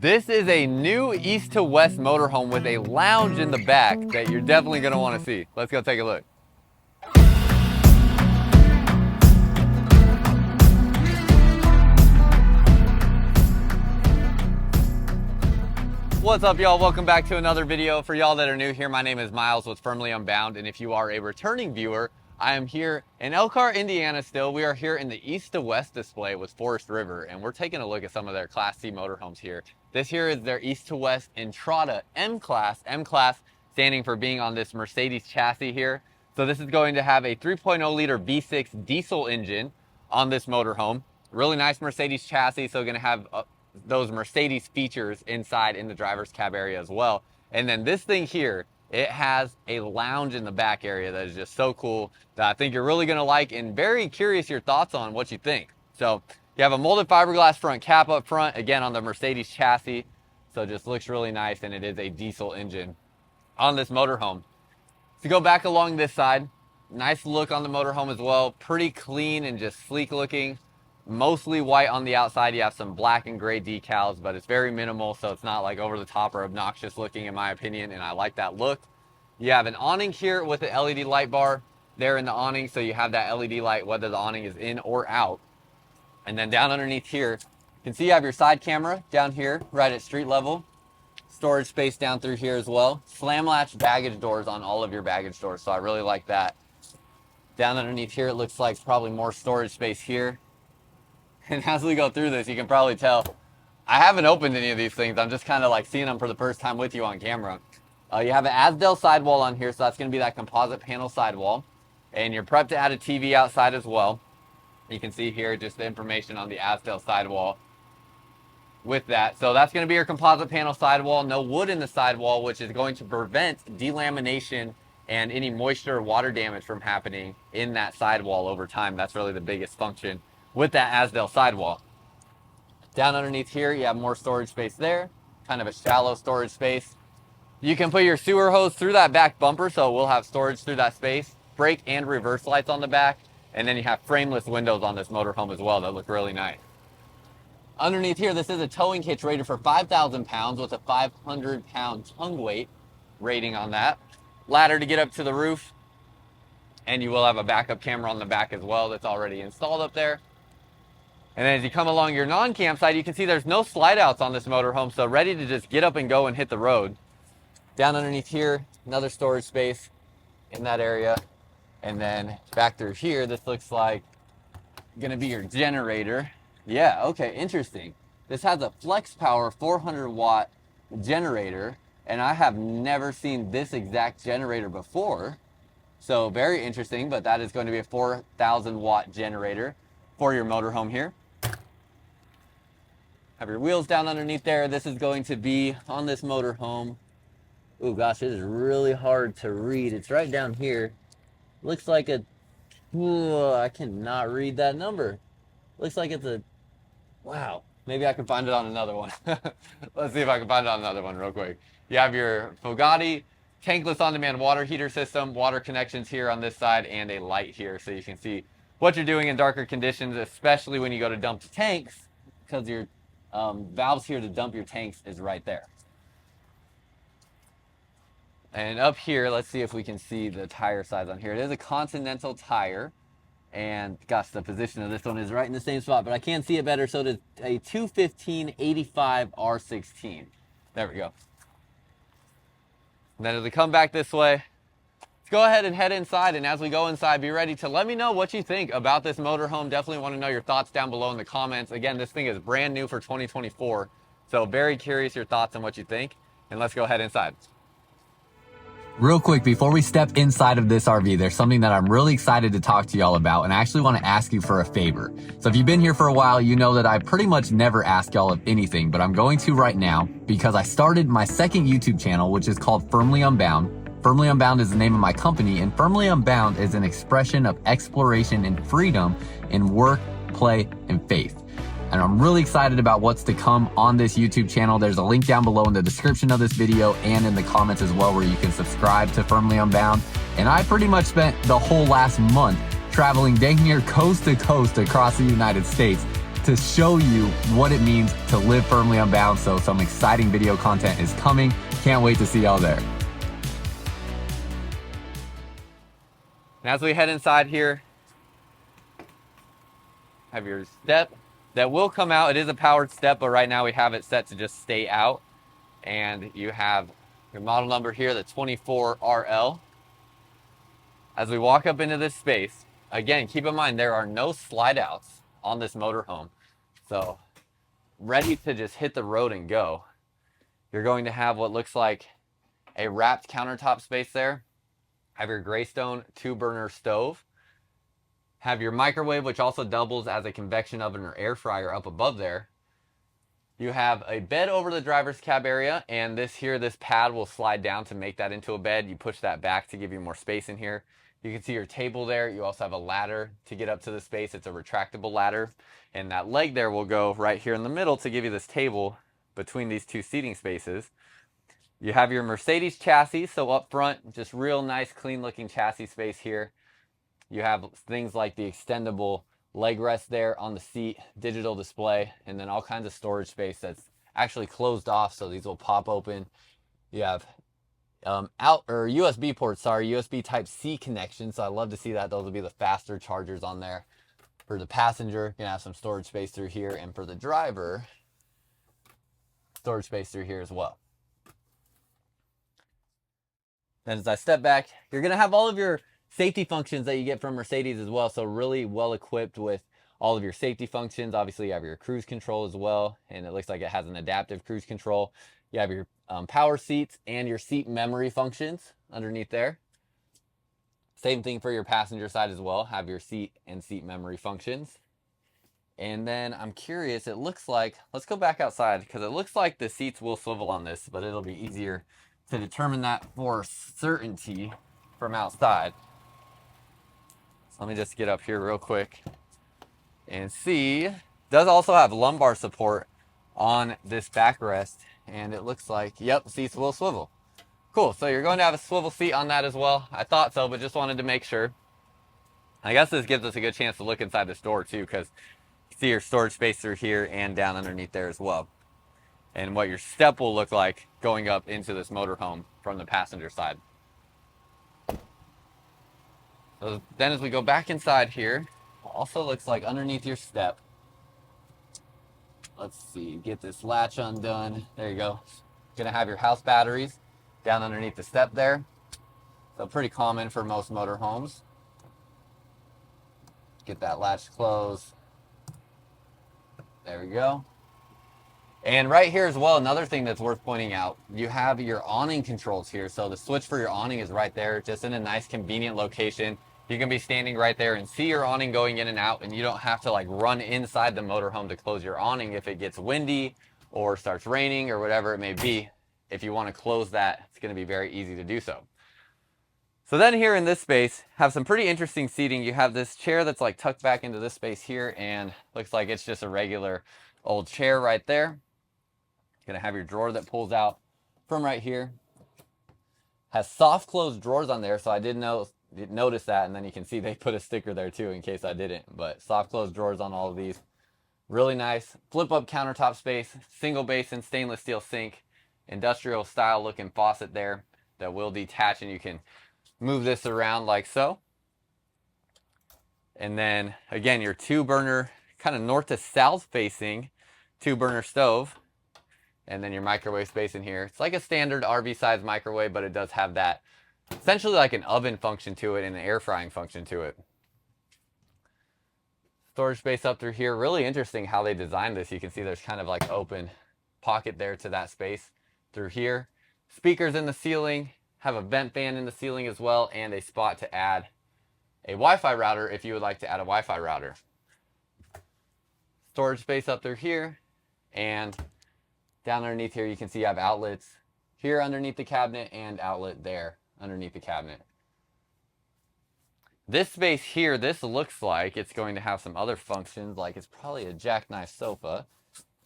This is a new east to west motorhome with a lounge in the back that you're definitely going to want to see. Let's go take a look. What's up, y'all? Welcome back to another video. For y'all that are new here, my name is Myles with Firmly Unbound, and if you are a returning viewer, I am here in Elkhart, Indiana still. We are here in the east to west display with Forest River, and we're taking a look at some of their Class C motorhomes here. This here is their east to west Entrada M-Class. M-Class standing for being on this Mercedes chassis here. So this is going to have a 3.0 liter V6 diesel engine on this motorhome. Really nice Mercedes chassis, so going to have those Mercedes features inside in the driver's cab area as well. And then this thing here, it has a lounge in the back area that is just so cool that I think you're really going to like, and very curious your thoughts on what you think. So you have a molded fiberglass front cap up front, again on the Mercedes chassis. So it just looks really nice, and it is a diesel engine on this motorhome. To go back along this side, nice look on the motorhome as well. Pretty clean and just sleek looking. Mostly white on the outside. You have some black and gray decals, but it's very minimal, so it's not like over the top or obnoxious looking in my opinion, and I like that look. You have an awning here with an LED light bar there in the awning, so you have that LED light whether the awning is in or out. And then down underneath here, you can see you have your side camera down here right at street level. Storage space down through here as well. Slam latch baggage doors on all of your baggage doors, so I really like that. Down underneath here, it looks like probably more storage space here. And as we go through this, you can probably tell I haven't opened any of these things. I'm just kind of like seeing them for the first time with you on camera. You have an Asdel sidewall on here, so that's going to be that composite panel sidewall. And you're prepped to add a TV outside as well. You can see here just the information on the Asdel sidewall with that. So that's going to be your composite panel sidewall. No wood in the sidewall, which is going to prevent delamination and any moisture or water damage from happening in that sidewall over time. That's really the biggest function with that Asdel sidewall. Down underneath here, you have more storage space there, kind of a shallow storage space. You can put your sewer hose through that back bumper, so we'll have storage through that space. Brake and reverse lights on the back, and then you have frameless windows on this motorhome as well that look really nice. Underneath here, this is a towing hitch rated for 5,000 pounds with a 500-pound tongue weight rating on that. Ladder to get up to the roof, and you will have a backup camera on the back as well that's already installed up there. And then as you come along your non-cam side, you can see there's no slide outs on this motorhome, so ready to just get up and go and hit the road. Down underneath here, another storage space in that area. And then back through here, this looks like gonna be your generator. Yeah, okay, interesting. This has a flex power 400 watt generator, and I have never seen this exact generator before. So very interesting, but that is going to be a 4,000 watt generator for your motorhome here. Have your wheels down underneath there. This is going to be on this motorhome. Oh gosh, it is really hard to read. It's right down here. Looks like a, I cannot read that number. Looks like it's a, wow. Maybe I can find it on another one. Let's see if I can find it on another one real quick. You have your Bugatti tankless on-demand water heater system, water connections here on this side, and a light here so you can see what you're doing in darker conditions, especially when you go to dump the tanks, because your valves here to dump your tanks is right there. And up here, let's see if we can see the tire size on here. It is a Continental tire, and gosh, the position of this one is right in the same spot, but I can't see it better, so it is a 215/85 R16. There we go. And then as we come back this way, let's go ahead and head inside, and as we go inside, be ready to let me know what you think about this motorhome. Definitely want to know your thoughts down below in the comments. Again, this thing is brand new for 2024, so very curious your thoughts on what you think, and let's go ahead inside. Real quick, before we step inside of this RV, there's something that I'm really excited to talk to y'all about, and I actually want to ask you for a favor. So if you've been here for a while, you know that I pretty much never ask y'all of anything, but I'm going to right now because I started my second YouTube channel, which is called Firmly Unbound. Firmly Unbound is the name of my company, and Firmly Unbound is an expression of exploration and freedom in work, play, and faith. And I'm really excited about what's to come on this YouTube channel. There's a link down below in the description of this video and in the comments as well, where you can subscribe to Firmly Unbound. And I pretty much spent the whole last month traveling dang near coast to coast across the United States to show you what it means to live firmly unbound. So some exciting video content is coming. Can't wait to see y'all there. And as we head inside here, have your step that will come out. It is a powered step, but right now we have it set to just stay out. And you have your model number here, the 24RL. As we walk up into this space, again, keep in mind there are no slide outs on this motorhome. So ready to just hit the road and go. You're going to have what looks like a wrapped countertop space there. Have your Greystone 2-burner stove. Have your microwave, which also doubles as a convection oven or air fryer up above there. You have a bed over the driver's cab area, and this pad will slide down to make that into a bed. You push that back to give you more space in here. You can see your table there. You also have a ladder to get up to the space. It's a retractable ladder, and that leg there will go right here in the middle to give you this table between these two seating spaces. You have your Mercedes chassis, so up front, just real nice, clean looking chassis space here. You have things like the extendable leg rest there on the seat, digital display, and then all kinds of storage space that's actually closed off, so these will pop open. You have USB ports, USB Type-C connection, so I love to see that. Those will be the faster chargers on there. For the passenger, you're gonna have some storage space through here, and for the driver, storage space through here as well. Then as I step back, you're gonna have all of your safety functions that you get from Mercedes as well. So really well equipped with all of your safety functions. Obviously you have your cruise control as well, and it looks like it has an adaptive cruise control. You have your power seats and your seat memory functions underneath there. Same thing for your passenger side as well. Have your seat and seat memory functions. And then I'm curious, it looks like, let's go back outside because it looks like the seats will swivel on this, but it'll be easier to determine that for certainty from outside. So let me just get up here real quick and see. Does also have lumbar support on this backrest, and it looks like, yep, seats will swivel. Cool, so you're going to have a swivel seat on that as well. I thought so, but just wanted to make sure. I guess this gives us a good chance to look inside this door too, because you see your storage space through here and down underneath there as well. And what your step will look like going up into this motorhome from the passenger side. So then as we go back inside here, also looks like underneath your step, let's see, get this latch undone. There you go. Gonna have your house batteries down underneath the step there. So pretty common for most motorhomes. Get that latch closed. There we go. And right here as well, another thing that's worth pointing out, you have your awning controls here. So the switch for your awning is right there, just in a nice convenient location. You can be standing right there and see your awning going in and out, and you don't have to like run inside the motorhome to close your awning if it gets windy or starts raining or whatever it may be. If you want to close that, it's going to be very easy to do so. So then here in this space, have some pretty interesting seating. You have this chair that's like tucked back into this space here, and looks like it's just a regular old chair right there. Gonna have your drawer that pulls out from right here. Has soft close drawers on there, so I did notice that, and then you can see they put a sticker there too in case I didn't. But soft close drawers on all of these. Really nice. Flip up countertop space, single basin stainless steel sink, industrial style looking faucet there that will detach, and you can move this around like so. And then again, your 2-burner, kind of north to south facing 2-burner stove. And then your microwave space in here. It's like a standard RV size microwave, but it does have that essentially like an oven function to it and an air frying function to it. Storage space up through here. Really interesting how they designed this. You can see there's kind of like open pocket there to that space through here. Speakers in the ceiling, have a vent fan in the ceiling as well, and a spot to add a Wi-Fi router if you would like to add a Wi-Fi router. Storage space up through here, and down underneath here you can see you have outlets here underneath the cabinet and outlet there underneath the cabinet. This space here, this looks like it's going to have some other functions, like it's probably a jackknife sofa,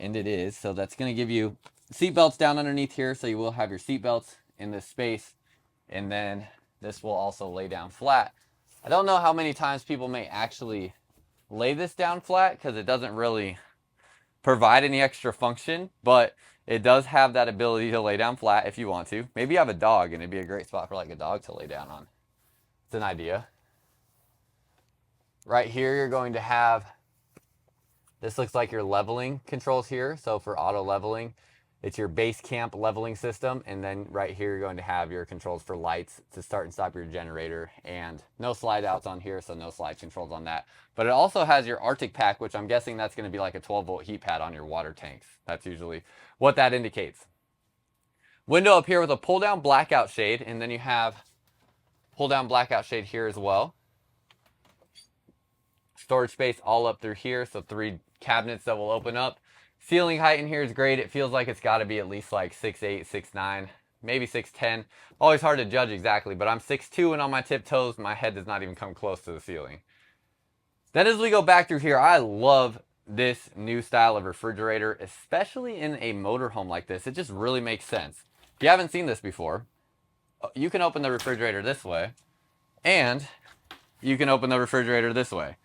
and it is. So that's going to give you seat belts down underneath here, so you will have your seat belts in this space, and then this will also lay down flat. I don't know how many times people may actually lay this down flat because it doesn't really provide any extra function, but it does have that ability to lay down flat if you want to. Maybe you have a dog and it'd be a great spot for like a dog to lay down on. It's an idea. Right here, you're going to have, this looks like your leveling controls here. So for auto leveling, it's your base camp leveling system. And then right here, you're going to have your controls for lights to start and stop your generator, and no slide outs on here. So no slide controls on that. But it also has your Arctic pack, which I'm guessing that's going to be like a 12-volt heat pad on your water tanks. That's usually what that indicates. Window up here with a pull down blackout shade. And then you have pull down blackout shade here as well. Storage space all up through here. So 3 cabinets that will open up. Ceiling height in here is great. It feels like it's got to be at least like 6'8", 6'9", maybe 6'10". Always hard to judge exactly, but I'm 6'2", and on my tiptoes, my head does not even come close to the ceiling. Then as we go back through here, I love this new style of refrigerator, especially in a motorhome like this. It just really makes sense. If you haven't seen this before, you can open the refrigerator this way, and you can open the refrigerator this way.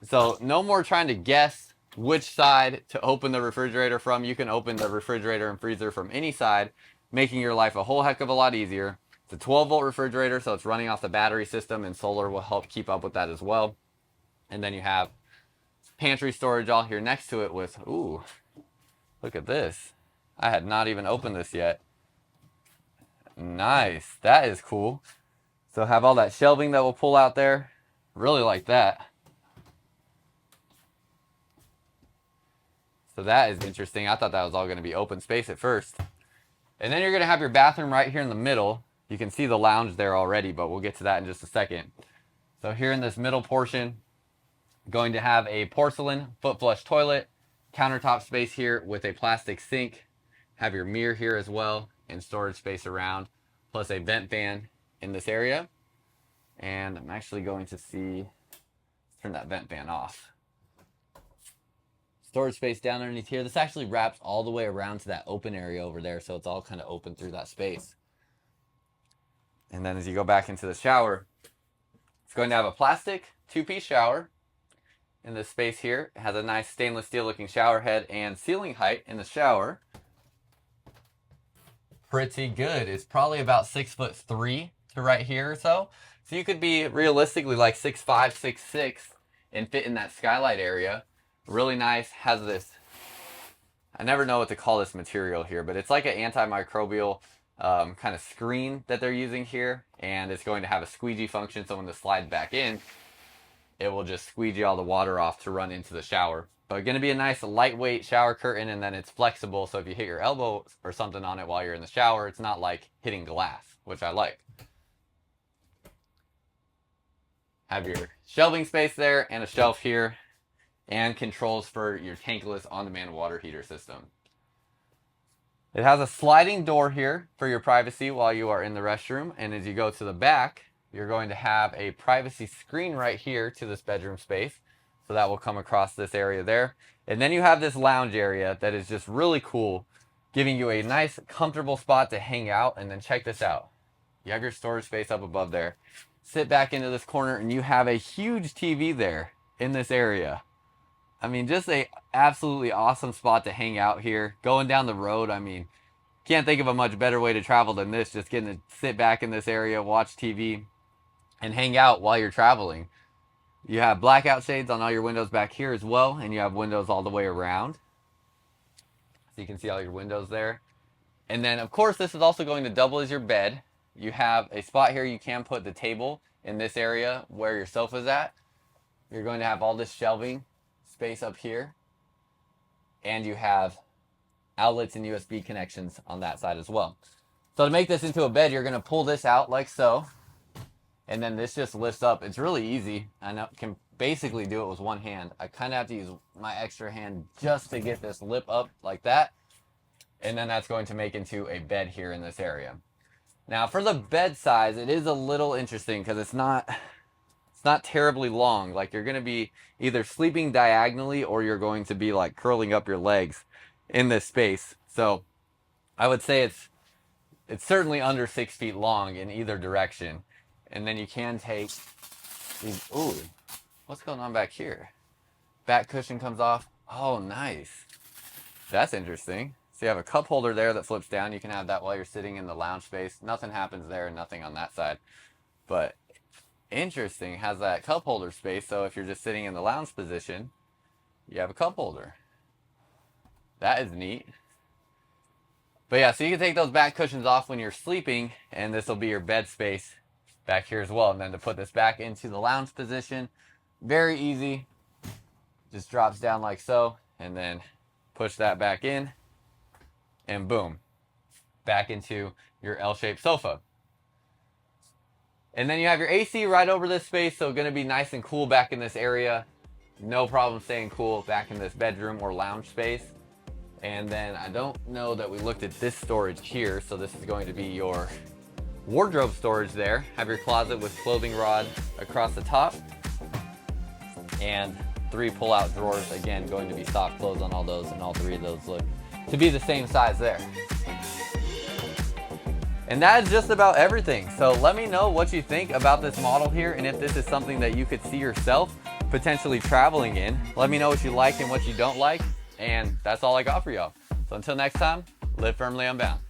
So no more trying to guess which side to open the refrigerator from. You can open the refrigerator and freezer from any side, making your life a whole heck of a lot easier. It's a 12-volt refrigerator, so it's running off the battery system, and solar will help keep up with that as well. And then you have pantry storage all here next to it with, ooh, look at this. I had not even opened this yet. Nice. That is cool. So have all that shelving that will pull out there. Really like that. So that is interesting. I thought that was all going to be open space at first. And then you're going to have your bathroom right here in the middle. You can see the lounge there already, but we'll get to that in just a second. So here in this middle portion, going to have a porcelain foot flush toilet, countertop space here with a plastic sink, have your mirror here as well, and storage space around, plus a vent fan in this area. And I'm actually going to turn that vent fan off. Storage space down underneath here. This actually wraps all the way around to that open area over there, so it's all kind of open through that space. And then as you go back into the shower, it's going to have a plastic 2-piece shower in this space here. It has a nice stainless steel looking shower head, and ceiling height in the shower, pretty good. It's probably about 6'3" to right here or so. So you could be realistically like 6'5", 6'6", and fit in that skylight area. Really nice. Has this, I never know what to call this material here, but it's like an antimicrobial kind of screen that they're using here, and it's going to have a squeegee function, so when this slides back in, it will just squeegee all the water off to run into the shower. But going to be a nice lightweight shower curtain, and then it's flexible, so if you hit your elbow or something on it while you're in the shower, it's not like hitting glass, which I like. Have your shelving space there, and a shelf here, and controls for your tankless on-demand water heater system. It has a sliding door here for your privacy while you are in the restroom, and as you go to the back, you're going to have a privacy screen right here to this bedroom space, so that will come across this area there. And then you have this lounge area that is just really cool, giving you a nice comfortable spot to hang out. And then check this out, you have your storage space up above there. Sit back into this corner and you have a huge TV there in this area. I mean, just a absolutely awesome spot to hang out here. Going down the road, I mean, can't think of a much better way to travel than this. Just getting to sit back in this area, watch TV, and hang out while you're traveling. You have blackout shades on all your windows back here as well, and you have windows all the way around. So you can see all your windows there. And then, of course, this is also going to double as your bed. You have a spot here you can put the table in this area where your sofa's at. You're going to have all this shelving space up here, and you have outlets and USB connections on that side as well. So to make this into a bed, you're going to pull this out like so, and then this just lifts up. It's really easy. I can basically do it with one hand. I kind of have to use my extra hand just to get this lip up like that, and then that's going to make into a bed here in this area. Now for the bed size, it is a little interesting because it's not terribly long. Like, you're going to be either sleeping diagonally or you're going to be like curling up your legs in this space. So I would say it's certainly under 6 feet long in either direction. And then you can take these, ooh, what's going on back here? Back cushion comes off. Oh, nice. That's interesting. So you have a cup holder there that flips down. You can have that while you're sitting in the lounge space. Nothing happens there and nothing on that side. But interesting, has that cup holder space. So if you're just sitting in the lounge position, you have a cup holder. That is neat. But yeah, so you can take those back cushions off when you're sleeping, and this will be your bed space back here as well. And then to put this back into the lounge position, very easy. Just drops down like so, and then push that back in, and boom, back into your L-shaped sofa. And then you have your AC right over this space, so going to be nice and cool back in this area. No problem staying cool back in this bedroom or lounge space. And then I don't know that we looked at this storage here, so this is going to be your wardrobe storage there. Have your closet with clothing rod across the top, and 3 pull-out drawers, again going to be soft close on all those, and all 3 of those look to be the same size there. And that is just about everything. So let me know what you think about this model here, and if this is something that you could see yourself potentially traveling in. Let me know what you like and what you don't like, and that's all I got for y'all. So until next time, live firmly unbound.